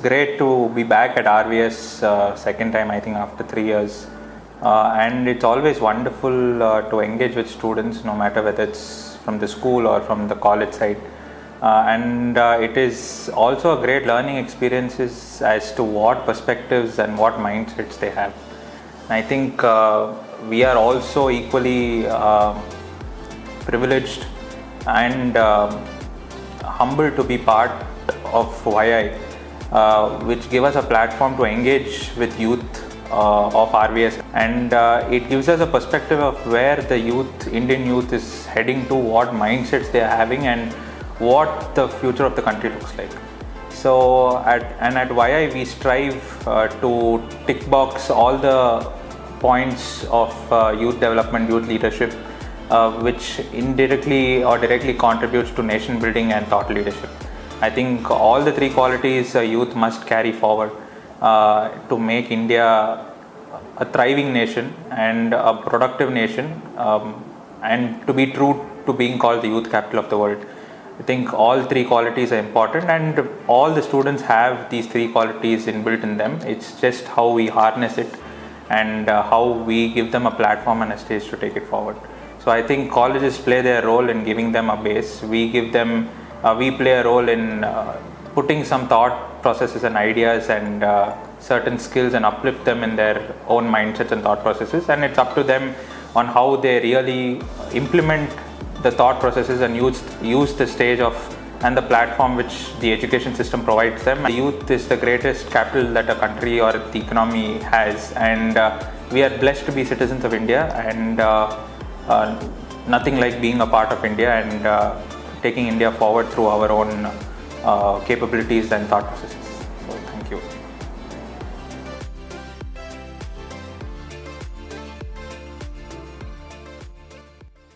great to be back at RVS second time, I think, after 3 years. And it's always wonderful to engage with students, no matter whether it's from the school or from the college side. And it is also a great learning experiences as to what perspectives and what mindsets they have. I think we are also equally privileged and humbled to be part of CII, which give us a platform to engage with youth of RVS, and it gives us a perspective of where the youth, Indian youth, is heading to, what mindsets they are having, and what the future of the country looks like. So at CII we strive to tick box all the points of youth development, youth leadership, which indirectly or directly contributes to nation building and thought leadership. I think all the three qualities youth must carry forward to make India a thriving nation and a productive nation, and to be true to being called the youth capital of the world. I think all three qualities are important, and all the students have these three qualities inbuilt in them. It's just how we harness it and how we give them a platform and a stage to take it forward. So I think colleges play their role in giving them a base. We play a role in putting some thought processes and ideas and certain skills and uplift them in their own mindsets and thought processes, and it's up to them on how they really implement the thought processes and use the stage and the platform which the education system provides them. The youth is the greatest capital that a country or the economy has, and we are blessed to be citizens of India, and nothing like being a part of India and taking India forward through our own capabilities and thought processes. So thank you.